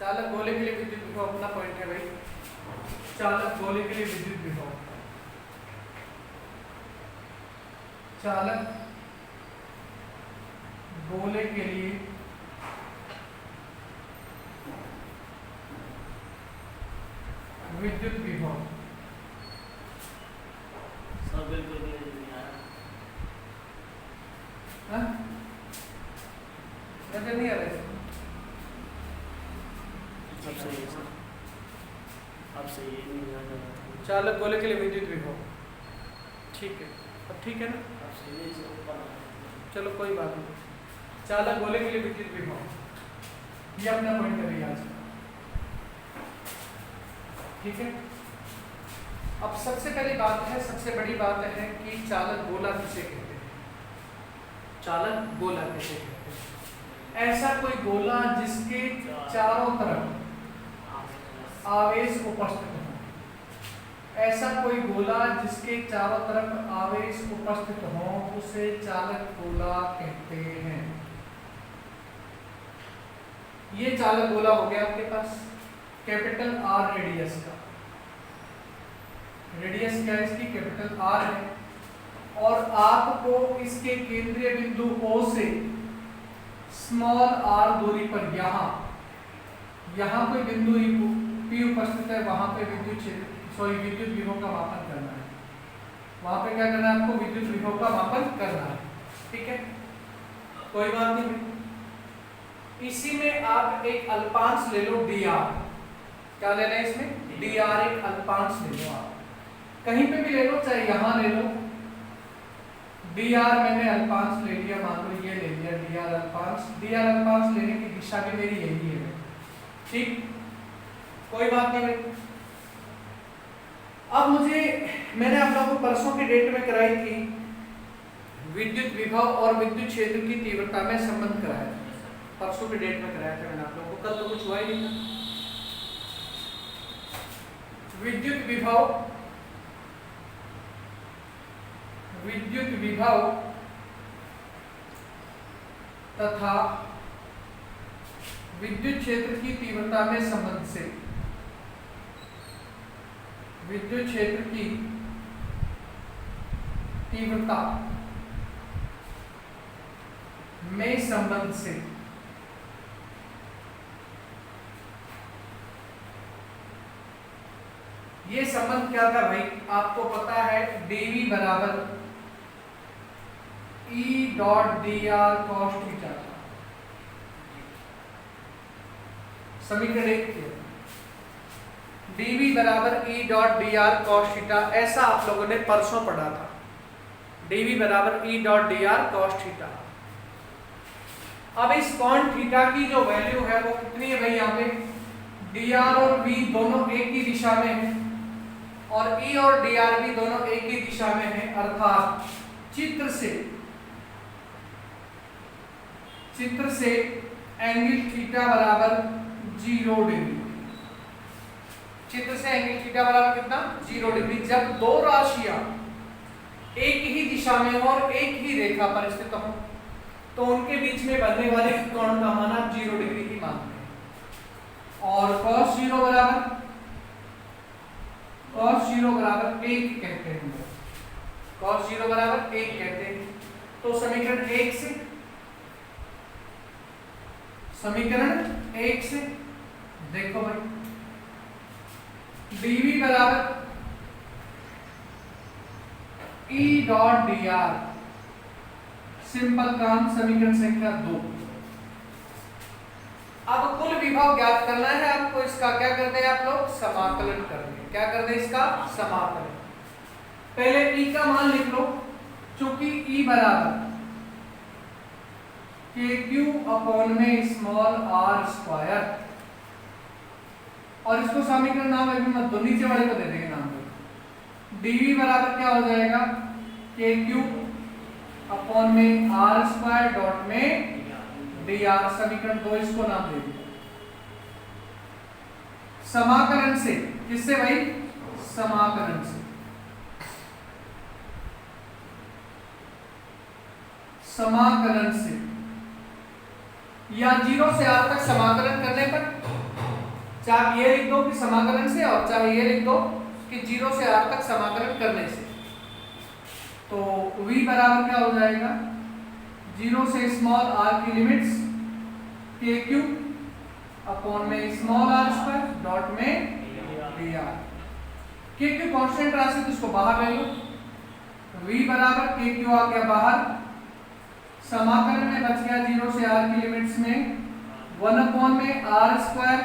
चालक गोले के लिए विद्युत विभव अपना पॉइंट है भाई। चालक गोले के लिए विद्युत विभव, चालक गोले के लिए विद्युत विभव सब बिल्कुल नहीं आ रहा। नजर नहीं आ रहा है? अब सही है सर, अब सही है, नहीं आ रहा। चालक गोले के लिए विद्युत विभव, ठीक है, अब ठीक है ना? अब सही है सर, ऊपर आ रहा चलो कोई बात नहीं। चालक गोले के लिए विद्युत विभव, ये अपना पॉइंट है भैया आज का, ठीक है। अब सबसे पहली बात है, सबसे बड़ी बात है कि चालक गोला किसे कहते हैं? चालक गोला किसे कहते हैं? ऐसा कोई गोला जिसके चारों तरफ आवेश उपस्थित हो, ऐसा कोई गोला जिसके चारों तरफ आवेश उपस्थित हो उसे चालक गोला कहते हैं। ये चालक गोला हो गया आपके पास कैपिटल आर रेडियस का, रेडियस क्या है इसकी? कैपिटल आर है। और आपको इसके केंद्रीय बिंदु O से स्मॉल आर दूरी पर यहां कोई बिंदु P उपस्थित है, वहां पे विद्युत विभव का मापन करना है। वहां पे क्या करना है आपको? विद्युत विभव का मापन करना है, ठीक है, कोई बात नहीं। इसी में आप एक अल्पांश ले लो dr, क्या लेना है इसमें? dr, एक अल्पांश ले लो आप, कहीं पे भी ले लो, चाहे यहां ले लो। dr मैंने अल्पांश ले लिया, मान लो ये ले लिया dr अल्पांश। dr अल्पांश लेने की दिशा भी मेरी यही है, ठीक, कोई बात नहीं भाई। अब मैंने आप लोगों को परसों की डेट में कराई थी विद्युत विभव और विद्युत क्षेत्र की तीव्रता में संबंध कराया था, परसों की डेट में कराया था मैंने आप लोगों को, कल तो कुछ हुआ ही नहीं था। विद्युत विभव तथा विद्युत क्षेत्र की तीव्रता में संबंध से, विद्युत क्षेत्र की तीव्रता में संबंध से ये संबंध क्या था भाई? आपको पता है dV बराबर E dot dr cos theta, समीकरण 1 dV बराबर E dot dr cos theta, ऐसा आप लोगों ने परसों पढ़ा था। dV बराबर E dot dr cos theta. अब इस कॉन थीटा की जो वैल्यू है वो कितनी है भाई? यहाँ पे dr और V दोनों एक ही दिशा में है और E और dr भी दोनों एक ही दिशा में है, अर्थात चित्र से एंगल थीटा बराबर 0 डिग्री। चित्र से एंगल थीटा बराबर कितना? 0 डिग्री। जब दो राशियां एक ही दिशा में हो और एक ही रेखा पर स्थित हो तो उनके बीच में बनने वाले कोण का मान आप 0 डिग्री ही मानते हैं। और cos 0 बराबर 1 कहते हैं, cos 0 बराबर 1 कहते हैं। तो समीकरण 1 से देखो भाई, dV बराबर E डॉट dr, सिंपल काम, समीकरण संख्या 2। अब कुल विभव ज्ञात करना है आपको, इसका क्या करना है आप लोग? समाकलन करना है। क्या करना है इसका? समाकलन। पहले E का मान लिख लो, चूंकि E बराबर KQ अपॉन में स्मॉल r स्क्वायर, और इसको समीकरण नाम अभी मत दो, नीचे वाले को दे देंगे नाम दो। dV बराबर क्या हो जाएगा? KQ अपॉन में r स्क्वायर डॉट में dr, समीकरण 2 इसको नाम दे दिया। समाकलन से, किससे भाई? समाकलन से, समाकलन से या 0 से r तक समाकलन करने पर चाहे आप ये लिख दो कि समाकलन से, और चाहे ये लिख दो कि 0 से r तक समाकलन करने से। तो v बराबर क्या हो जाएगा, 0 से स्मॉल r की लिमिट्स के क्यूब अपॉन में स्मॉल r स्क्वायर डॉट में dr। के क्यू कांस्टेंट राशि तो इसको बाहर ले लो, v बराबर के क्यू आ गया बाहर, समाकलन में बच गया 0 से r की लिमिट्स में 1 अपॉन में r स्क्वायर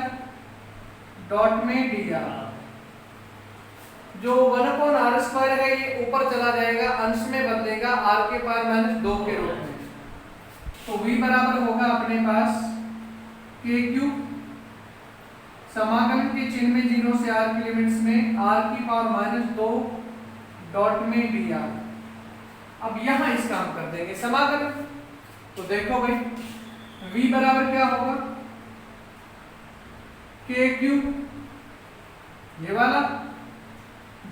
डॉट में dr। जो 1 अपॉन r स्क्वायर है ये ऊपर चला जाएगा, अंश में बदलेगा r के पावर -2 के रूप में। तो v बराबर होगा अपने पास के क्यूब, समाकलन के चिन्ह में 0 से r की लिमिट्स में r की पावर -2 डॉट में dr। अब यहां इस काम कर देंगे समाकलन। तो देखो भाई v बराबर क्या होगा, के क्यूब ये वाला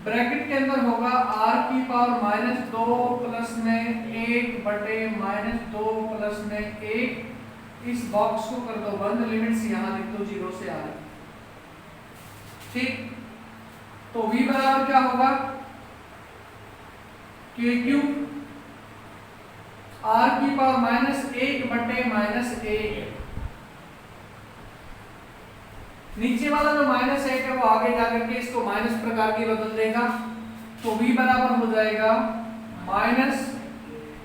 ब्रैकेट के अंदर होगा r की पावर -2 प्लस में 1 बटे -2 प्लस में 1, इस बॉक्स को कर दो बंद, लिमिट्स यहां लिख दो 0 से r। ठीक, तो v बराबर क्या होगा, के क्यूब r की पावर -1 बटे -1, नीचे वाला जो -1 है वो आगे जाकर के इसको माइनस प्रकार की बदल देगा। तो v बराबर हो जाएगा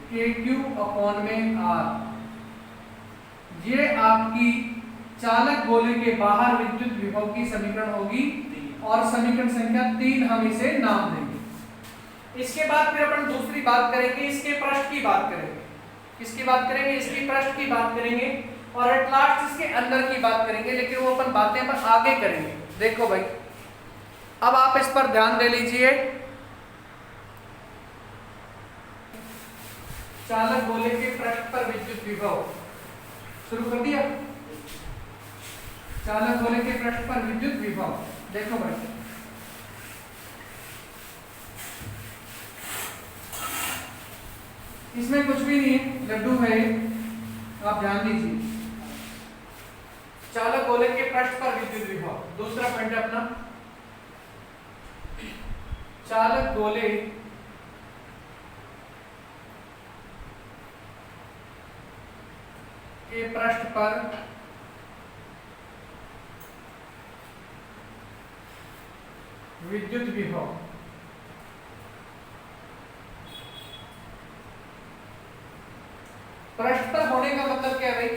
के क्यूब अपॉन में r। ये आपकी चालक गोले के बाहर विद्युत विभव की समीकरण होगी, और समीकरण संख्या 3 हम इसे नाम देंगे। इसके बाद फिर अपन दूसरी बात करेंगे, इसके पृष्ठ की बात करेंगे। किसकी बात करेंगे, इसकी पृष्ठ की बात करेंगे, और एट लास्ट इसके अंदर की बात करेंगे, लेकिन वो अपन बातें पर आगे करेंगे। देखो भाई अब आप इस पर ध्यान दे लीजिए, चालक गोले के पृष्ठ पर विद्युत विभव शुरू कर दिया। चालक गोले के पृष्ठ पर विद्युत विभव देखो भाई, इसमें कुछ भी नहीं है, लड्डू है, आप ध्यान दीजिए। चालक गोले के पृष्ठ पर विद्युत विभव, दूसरा पॉइंट है अपना, चालक गोले के पृष्ठ पर विद्युत विभव। पृष्ठ पर होने का मतलब क्या है भाई,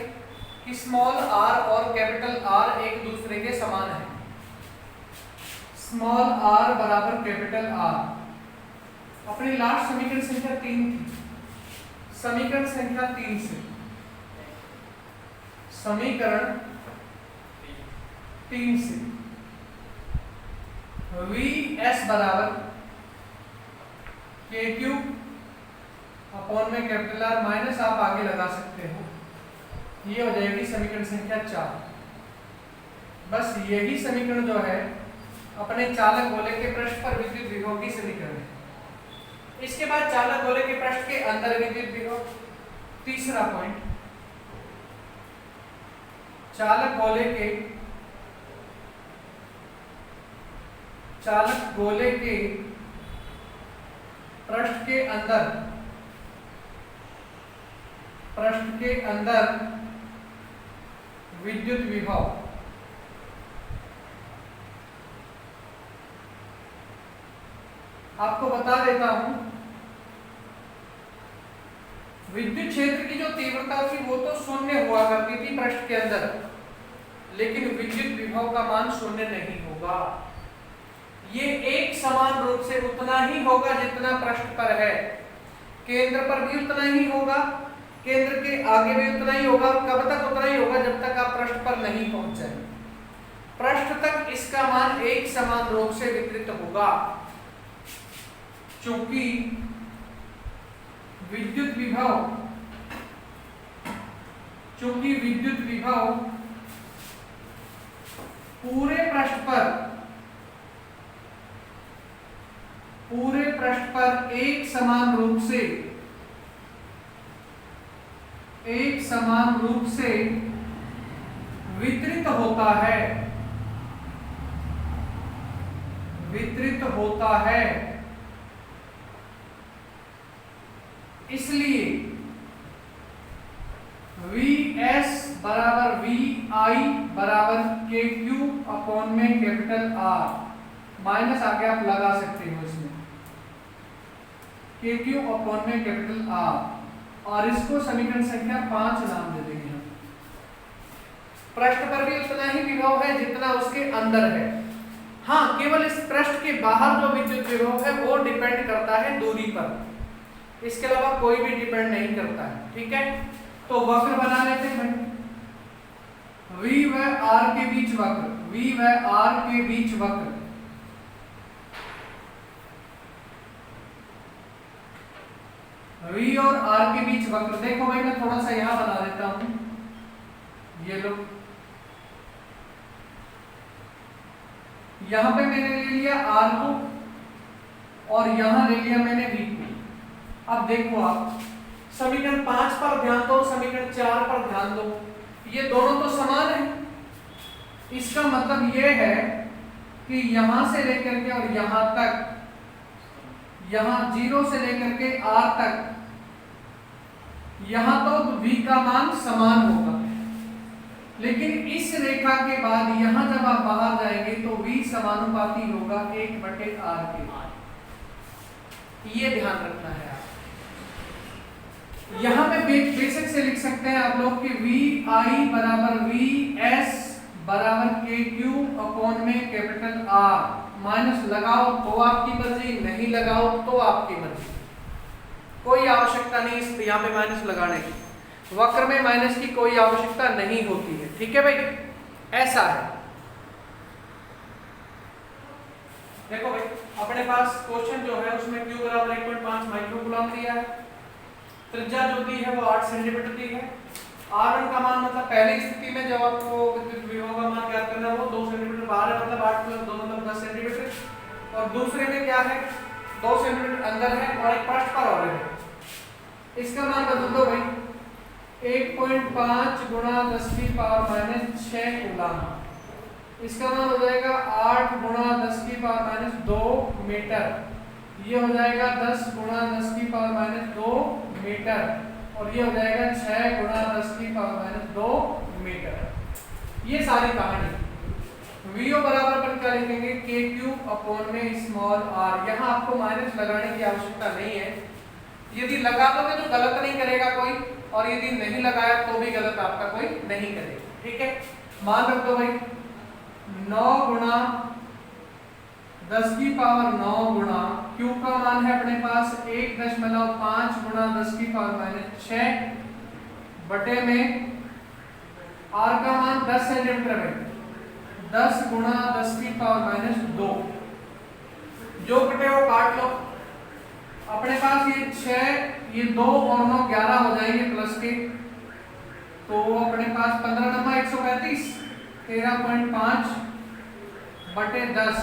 कि स्मॉल r और कैपिटल R एक दूसरे के समान है। स्मॉल r बराबर कैपिटल R। अपनी लास्ट समीकरण संख्या 3 थी, समीकरण संख्या 3 से, समीकरण 3 से Vs बराबर के क्यूब अपॉन में कैपिटल R माइनस आप आगे लगा सकते हो, ये हो जाएगी समीकरण संख्या 4। बस यही समीकरण जो है अपने चालक गोले के पृष्ठ पर विद्युत विभव की समीकरण है। इसके बाद चालक गोले के पृष्ठ के अंदर विद्युत विभव, तीसरा पॉइंट, चालक गोले के पृष्ठ के अंदर विद्युत विभव। आपको बता देता हूं, विद्युत क्षेत्र की जो तीव्रता थी वो तो शून्य हुआ करती थी पृष्ठ के अंदर, लेकिन विद्युत विभव का मान शून्य नहीं होगा। ये एक समान रूप से उतना ही होगा जितना पृष्ठ पर है, केंद्र पर भी उतना ही होगा, केंद्र के आगे भी उतना ही होगा, और कब तक उतना ही होगा, जब तक आप पृष्ठ पर नहीं पहुंच जाए। पृष्ठ तक इसका मान एक समान रूप से वितरित होगा, क्योंकि विद्युत विभव पूरे पृष्ठ पर एक समान रूप से वितरित होता है। वितरित होता है। इसलिए Vs बराबर Vi बराबर KQ अपॉन में कैपिटल R, माइनस आगे आप लगा सकते हो इसमें, KQ अपॉन में कैपिटल R, और इसको समीकरण संख्या 5 नाम दे देंगे हम। पृष्ठ पर भी उतना ही विभव है जितना उसके अंदर है। हाँ, केवल इस पृष्ठ के बाहर जो विद्युत विभव है वो डिपेंड करता है दूरी पर, इसके अलावा कोई भी डिपेंड नहीं करता है। ठीक है, तो वक्र बना लेते हैं भाई। V व R के बीच वक्र, V व R के बीच वक्र, V और R के बीच वक्र। देखो भाई, मैं थोड़ा सा यहां बना देता हूं, ये लो, यहां पे मैंने ले लिया R को और यहां ले लिया मैंने V को। अब देखो आप समीकरण 5 पर ध्यान दो, समीकरण 4 पर ध्यान दो, ये दोनों तो समान है। इसका मतलब ये है कि यहां से लेकर के और यहां तक, यहां 0 से लेकर के R तक, यहां तो V का मान समान होगा, लेकिन इस रेखा के बाद यहां जब आप बाहर जाएंगे तो V समानुपाती होगा 1/R के। ये ध्यान रखना है आप। यहां पे बेसिक से लिख सकते हैं आप लोग कि VI बराबर VS बराबर KQ अपॉन में कैपिटल R, माइनस लगाओ तो आपकी मर्जी, नहीं लगाओ तो आपकी मर्जी, कोई आवश्यकता नहीं इस यहाँ पे माइनस लगाने की। वक्र में माइनस की कोई आवश्यकता नहीं होती है। ठीक है भाई, ऐसा है। देखो भाई, अपने पास क्वेश्चन जो है उसमें Q बराबर 1.5 माइक्रोकूलम दिया है, त्रिज्या जो दी है वो 8 सेंटीमीटर दी है। R1 का मान मतलब पहली स्थिति में जब आपको विद्युत विभव का मान ज्ञात करना है वो 2 सेंटीमीटर बाहर है, मतलब 8 + 2 मतलब 10 सेंटीमीटर, और दूसरे में क्या है 2 सेंटीमीटर अंदर है और एक पृष्ठ पर और है। इसका मान बदल दो भाई, 1.5 × 10⁻⁻6 कूलम। इसका मान हो जाएगा 8 × 10⁻2 मीटर। ये हो जाएगा 10 × 10⁻2 मीटर, और ये हो जाएगा 6 × 10⁻2 मीटर। ये सारी कहानी। VO बराबर पर क्या लिखेंगे, KQ अपॉन में स्मॉल r। यहाँ आपको माइनस लगाने की आवश्यकता नहीं है, यदि लगा दोगे तो गलत नहीं करेगा कोई, और यदि नहीं लगाया तो भी गलत आपका कोई नहीं करेगा। ठीक है, मान रख दो भाई 9 × 10⁻9 गुणा Q का मान है अपने पास 1.5 × 10⁻6 बटे में R का मान 10 सेंटीमीटर है, 10 × 10⁻2। जो कटे वो काट लो। अपने पास ये 6, ये 2 और 9 11 हो जाएंगे प्लस के, तो अपने पास 15 × 135 13.5 बटे 10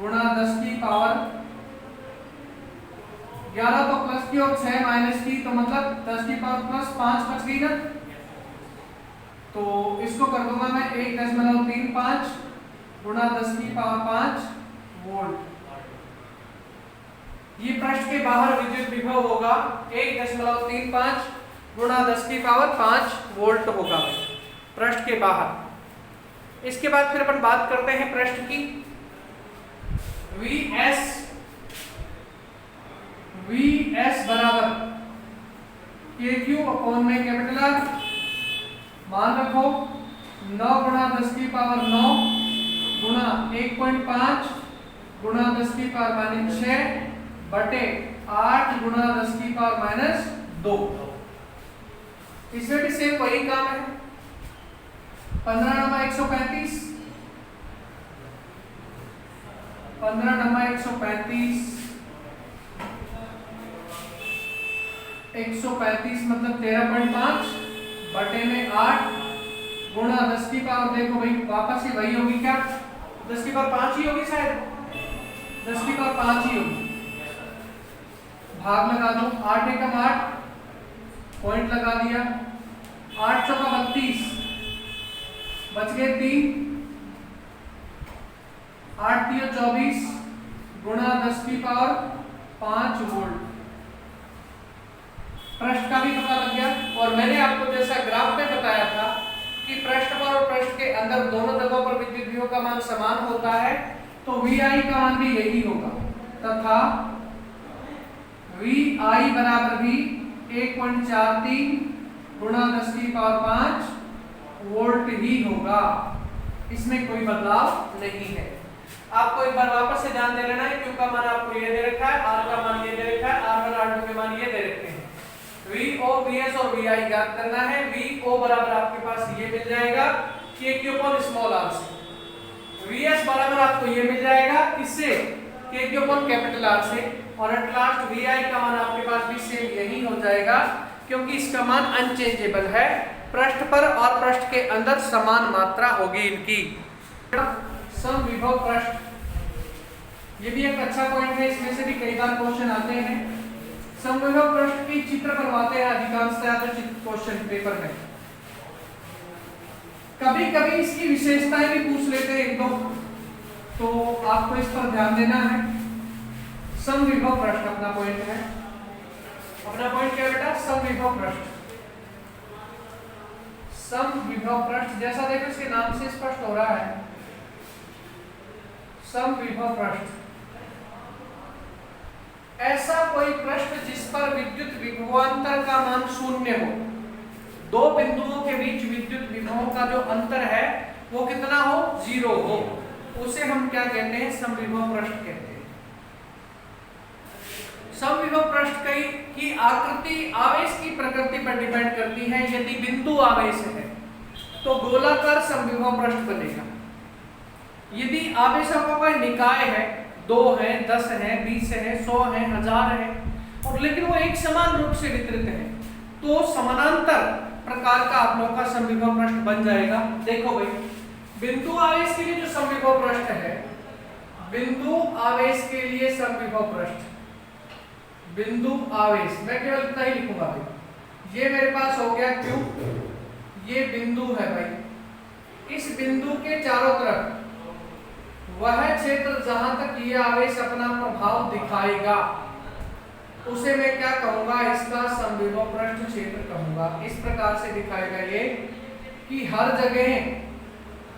गुणा 10⁻11 तो प्लस की और 6 माइनस की, तो मतलब 10⁻+5 बच गई ना। तो इसको कर दूंगा मैं 1.35 गुणा 10⁻5 वोल्ट। ये पृष्ठ के बाहर विद्युत विभव होगा 1.35 गुणा 10⁻5 वोल्ट होगा पृष्ठ के बाहर। इसके बाद फिर अपन बात करते हैं पृष्ठ की। VS बराबर KQ अपॉन में कैपिटल R। मान रखो 9 × 10⁻9 गुणा 1.5 गुणा 10⁻6 बटे 8 × 10⁻2। इसमें भी सेम वही काम है। 15 × 135 135 मतलब 13.5 बटे में 8 गुणा 10⁻, देखो भाई वापस से वही होगी क्या, 10⁻5 ही होगी शायद, 10⁻5 ही होगी। भाग लगा दो, 8 एकम 8, पॉइंट लगा दिया, 8 चौका 32, बच गए 3, 8 3 24, गुणा 10 की पावर 5 वोल्ट। पृष्ठ का भी पता लग गया। और मैंने आपको जैसा ग्राफ में बताया था कि पृष्ठ पर और पृष्ठ के अंदर दोनों जगहों पर विद्युत विभव का मान समान होता है, तो VI का मान भी यही होगा तथा VI बराबर भी 1.43 गुणा 10 की पावर 5 वोल्ट ही होगा। इसमें कोई बदलाव नहीं है। आपको एक बार वापस से ध्यान दे लेना है, Q का मान आपको ये दे रखा है, R का मान ये दे रखा है, R1 R2 के मान ये दे रखे हैं। VO VS और VI ज्ञात करना है। VO बराबर आपके पास ये मिल जाएगा KQ अपॉन स्मॉल r से। VS बराबर आपको ये मिल जाएगा किससे? KQ अपॉन कैपिटल R से। और एट लास्ट VI का मान आपके पास भी सेम यही हो जाएगा, क्योंकि इसका मान अनचेंजेबल है। पृष्ठ पर और पृष्ठ के अंदर समान मात्रा होगी इनकी। समविभव पृष्ठ ये भी एक अच्छा पॉइंट है, इसमें से भी कई बार क्वेश्चन आते हैं। समविभव पृष्ठ की चित्र बनवाते हैं अधिकांशतः तो क्वेश्चन पेपर में। कभी कभी इसकी विशेषताएं भी पूछ लेते हैं एक दो, तो आपको इस पर ध्यान देना है। समविभव पृष्ठ अपना पॉइंट है। अपना पॉइंट क्या बेटा? समविभव पृष्ठ। समविभव पृष्ठ जैसा देखो इसके नाम से स्पष्ट हो रहा है, समविभव पृष्ठ ऐसा कोई पृष्ठ जिस पर विद्युत विभवांतर का मान शून्य हो। दो बिंदुओं के बीच विद्युत विभव का जो अंतर है वो कितना हो? 0 हो। उसे हम क्या कहते हैं? समविभव पृष्ठ कहते हैं। समविभव पृष्ठ की आकृति आवेश की प्रकृति पर डिपेंड करती है। यदि बिंदु आवेश है तो गोलाकार समविभव पृष्ठ बनेगा। यदि आवेशों का कोई निकाय है, 2 है, 10 है, 20 है, 100 है, 1000 है, और लेकिन वो एक समान रूप से वितरित है, तो समानांतर प्रकार का आप लोग का समविभव पृष्ठ बन जाएगा। देखो भाई, बिंदु आवेश के लिए जो समविभव पृष्ठ है, बिंदु आवेश के लिए समविभव पृष्ठ, बिंदु आवेश मैं केवल इतना ही लिखूंगा भाई। ये मेरे पास हो गया Q, ये बिंदु है भाई। इस बिंदु के चारों तरफ वह क्षेत्र जहां तक ये आवेश अपना प्रभाव दिखाएगा उसे मैं क्या कहूंगा? इसका समविभव पृष्ठ क्षेत्र कहूंगा। इस प्रकार से दिखाएगा ये कि हर जगह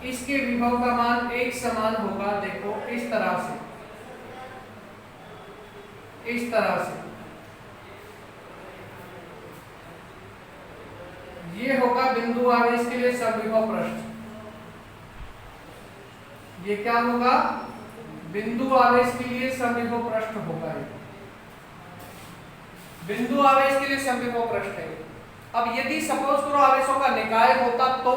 इसके विभव का मान एक समान होगा। देखो इस तरह से, इस तरह से ये होगा बिंदु आवेश के लिए समविभव पृष्ठ। ये क्या होगा? बिंदु आवेश के लिए समविभव पृष्ठ होगा। बिंदु आवेश के लिए समविभव पृष्ठ है। अब यदि सपोज करो आवेशों का निकाय होता, तो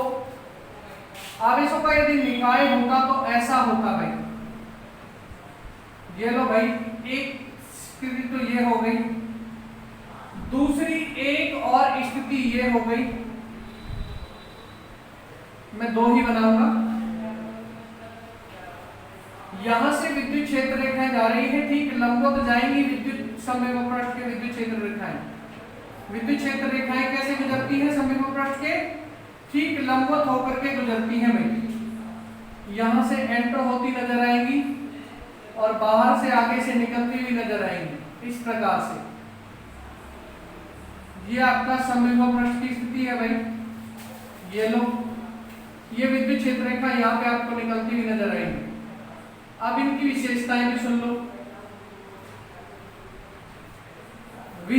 आवेशों का यदि निकाय होता तो ऐसा होता भाई। ये लो भाई, एक स्थिति तो ये हो गई, दूसरी एक और स्थिति ये हो गई। मैं 2 ही बनाऊंगा। यहां से विद्युत क्षेत्र रेखाएं जा रही है, ठीक लंबवत जाएंगी विद्युत समविभव पृष्ठ के विद्युत क्षेत्र रेखाएं। विद्युत क्षेत्र रेखाएं कैसे गुजरती हैं समविभव पृष्ठ के? ठीक लंबवत होकर के गुजरती हैं भाई। यहां से एंटर होती नजर आएंगी और बाहर से आगे से निकलती हुई नजर आएंगी। इस प्रकार से ये आपका समविभव पृष्ठ की स्थिति है भाई। ये लो, ये विद्युत क्षेत्र रेखा यहाँ पे आपको निकलती हुई नजर आएंगी। अब इनकी विशेषताएं भी सुन लो। V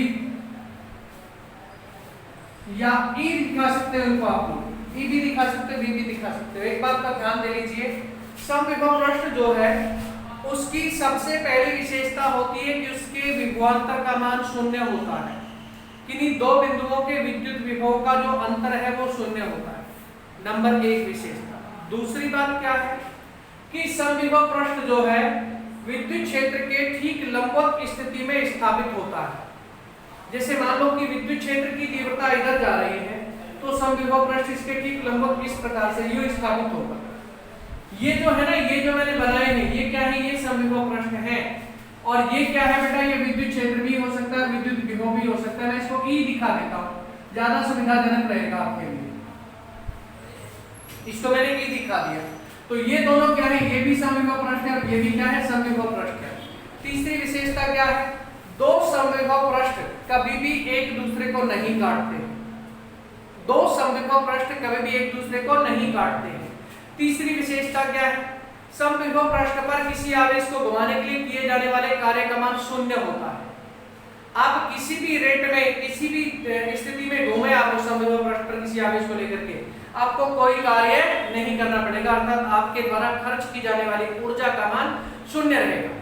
या E दिखा सकते हो इनको, आप लोग E भी दिखा सकते हो, V भी दिखा सकते हो। एक बात का ध्यान दे लीजिए, समविभव पृष्ठ जो है उसकी सबसे पहली विशेषता होती है कि उसके विभवांतर का मान शून्य होता है। किन्हीं दो बिंदुओं के विद्युत विभव का जो अंतर है वो शून्य होता है। नंबर 1 विशेषता। दूसरी बात क्या है कि समविभव पृष्ठ जो है विद्युत क्षेत्र के ठीक लंबवत स्थिति में स्थापित होता है। जैसे मान लो कि विद्युत क्षेत्र की तीव्रता इधर जा रही है, तो समविभव पृष्ठ इसके ठीक लंबवत इस प्रकार से यूं स्थापित होगा। ये जो है ना, ये जो मैंने बनाए हैं, ये क्या है? ये समविभव पृष्ठ है। और ये क्या है बेटा? ये विद्युत क्षेत्र भी हो सकता है, विद्युत विभव भी हो सकता है। मैं इसको E दिखा देता हूँ, ज्यादा सुविधाजनक रहेगा आपके लिए। इसको मैंने E दिखा दिया। तो ये दोनों क्या है? ये भी समविभव पृष्ठ है और ये भी क्या है? समविभव पृष्ठ है। तीसरी विशेषता क्या है, दो समविभव पृष्ठ कभी भी एक दूसरे को नहीं काटते। दो समविभव पृष्ठ कभी भी एक दूसरे को नहीं काटते हैं। तीसरी विशेषता क्या है, समविभव पृष्ठ पर किसी आवेश को घुमाने के लिए किए जाने वाले कार्य का मान शून्य होता है। आप किसी भी रेट में किसी भी स्थिति में घूमे आप समविभव पृष्ठ पर किसी आवेश को लेकर के, आपको कोई कार्य नहीं करना पड़ेगा, अर्थात आपके द्वारा खर्च की जाने वाली ऊर्जा का मान शून्य रहेगा।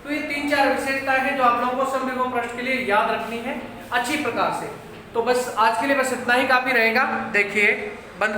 तो ये 3-4 विशेषताएं हैं जो आप लोगों को समविभव पृष्ठ के लिए याद रखनी है अच्छी प्रकार से। तो बस आज के लिए बस इतना ही काफी रहेगा। देखिए